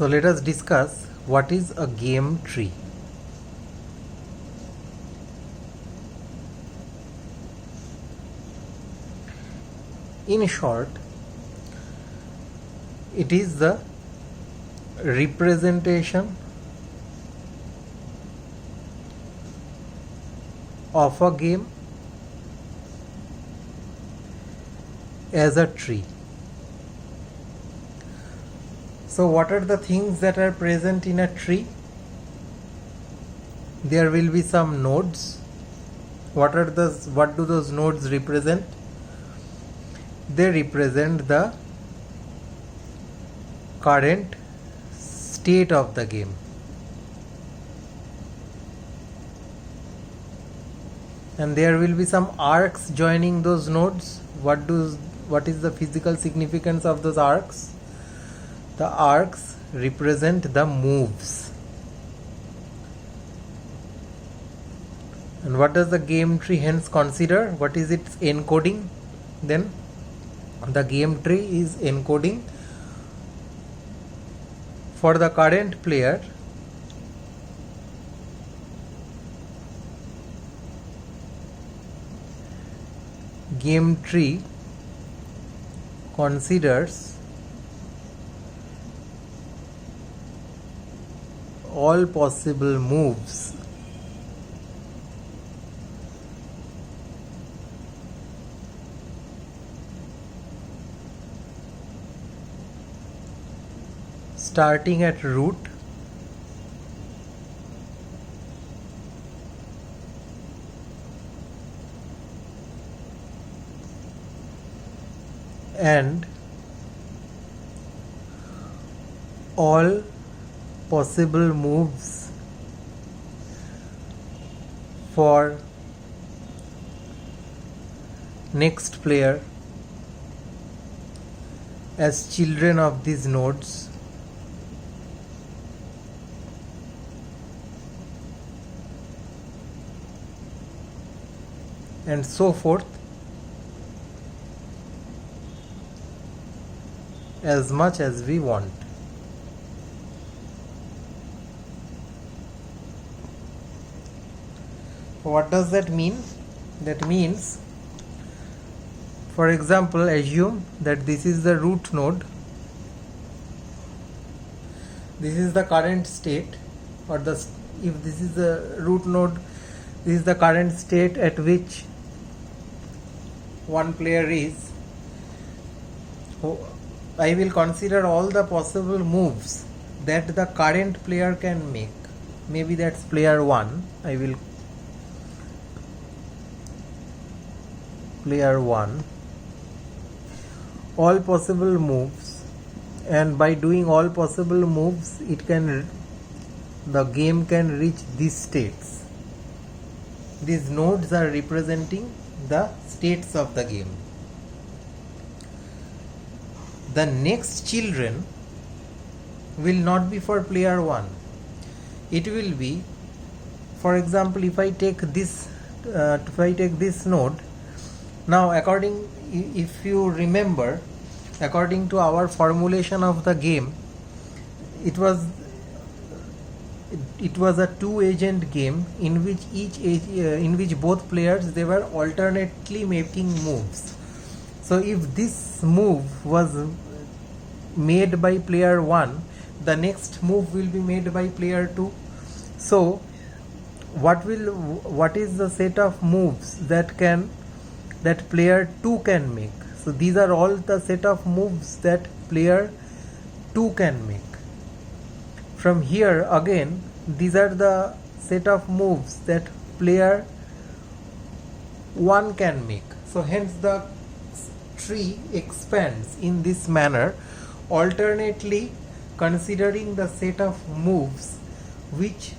So let us discuss what is a game tree. In short, it is the representation of a game as a tree. So what are the things that are present in a tree? There will be some nodes. What do those nodes represent? They represent the current state of the game. And there will be some arcs joining those nodes. What is the physical significance of those arcs? The arcs represent the moves. And what does the game tree hence consider? What is its encoding? Then the game tree is encoding for the current player game tree considers all possible moves starting at root and all possible moves for next player as children of these nodes and so forth, as much as we want. What does that mean? That means, for example, assume that this is the root node, this is the current state, or if this is the root node, this is the current state at which one player is. I will consider all the possible moves that the current player can make. Maybe that's player 1. I will player 1 all possible moves, and by doing all possible moves the game can reach these states. These nodes are representing the states of the game. The next children will not be for player 1. It will be, for example, if I take this node. Now, if you remember, according to our formulation of the game, it was a two-agent game in which both players, they were alternately making moves. So if this move was made by player 1, the next move will be made by player 2. So what is the set of moves that player 2 can make? So these are all the set of moves that player 2 can make. From here again, these are the set of moves that player 1 can make. So hence the tree expands in this manner, alternately considering the set of moves which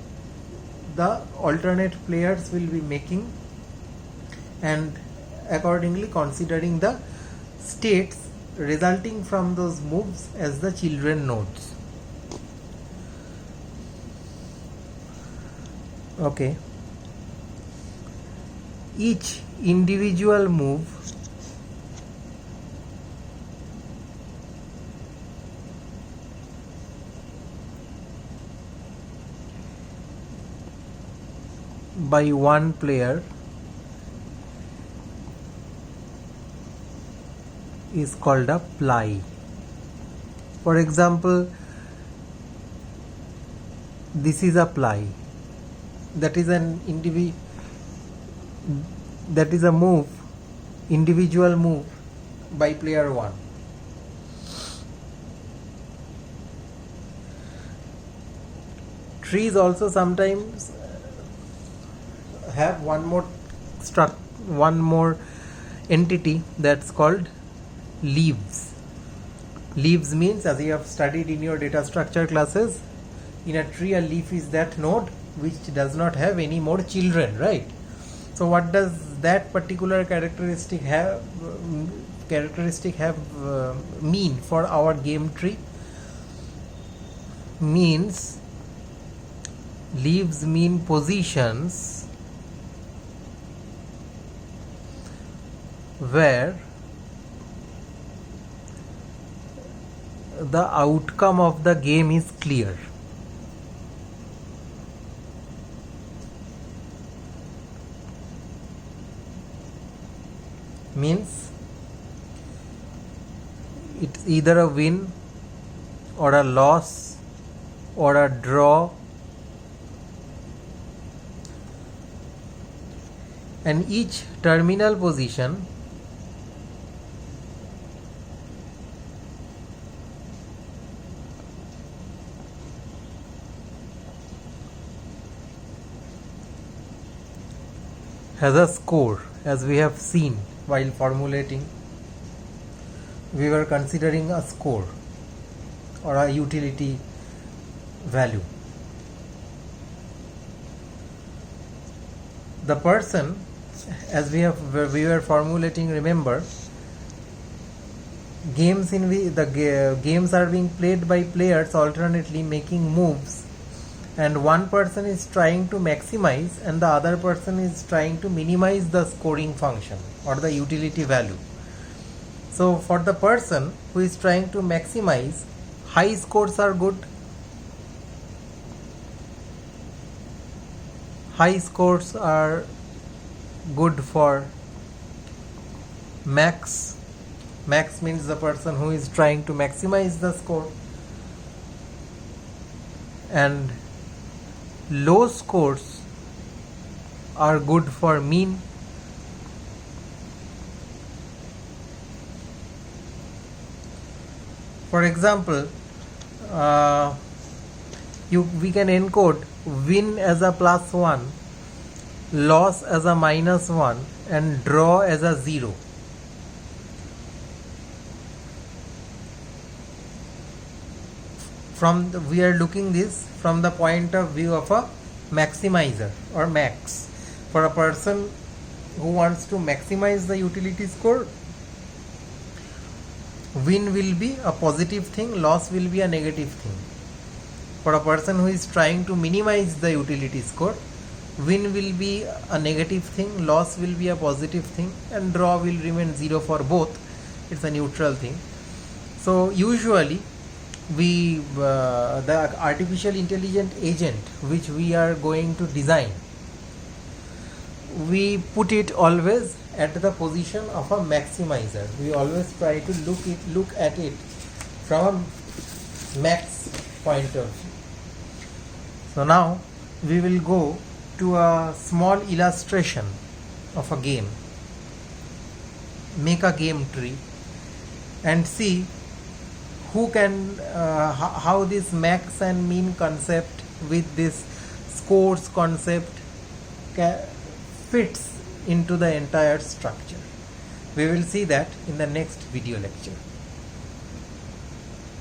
the alternate players will be making, and accordingly considering the states resulting from those moves as the children nodes. Okay. Each individual move by one player is called a ply. For example, this is a ply. That is a move, individual move by player 1. Trees also sometimes have one more entity that's called leaves. Leaves means, as you have studied in your data structure classes, in a tree a leaf is that node which does not have any more children, right? So what does that particular characteristic have mean for our game tree? Means leaves mean positions where the outcome of the game is clear. Means it's either a win or a loss or a draw, and each terminal position has a score. As we have seen while formulating, we were considering a score or a utility value. The person, as we were formulating, remember, games games are being played by players alternately making moves, and one person is trying to maximize and the other person is trying to minimize the scoring function or the utility value. So for the person who is trying to maximize, high scores are good. High scores are good for max. Max means the person who is trying to maximize the score. And low scores are good for mean. For example, we can encode win as a +1, loss as a -1, and draw as a 0. We are looking this from the point of view of a maximizer or max. For a person who wants to maximize the utility score, win will be a positive thing, loss will be a negative thing. For a person who is trying to minimize the utility score, win will be a negative thing, loss will be a positive thing, and draw will remain 0 for both. It's a neutral thing. So usually the artificial intelligent agent which we are going to design, we put it always at the position of a maximizer. We always try to look at it from a max point of view. So now we will go to a small illustration of a game. Make a game tree and see who can how this max and mean concept with this scores concept fits into the entire structure. We will see that in the next video lecture.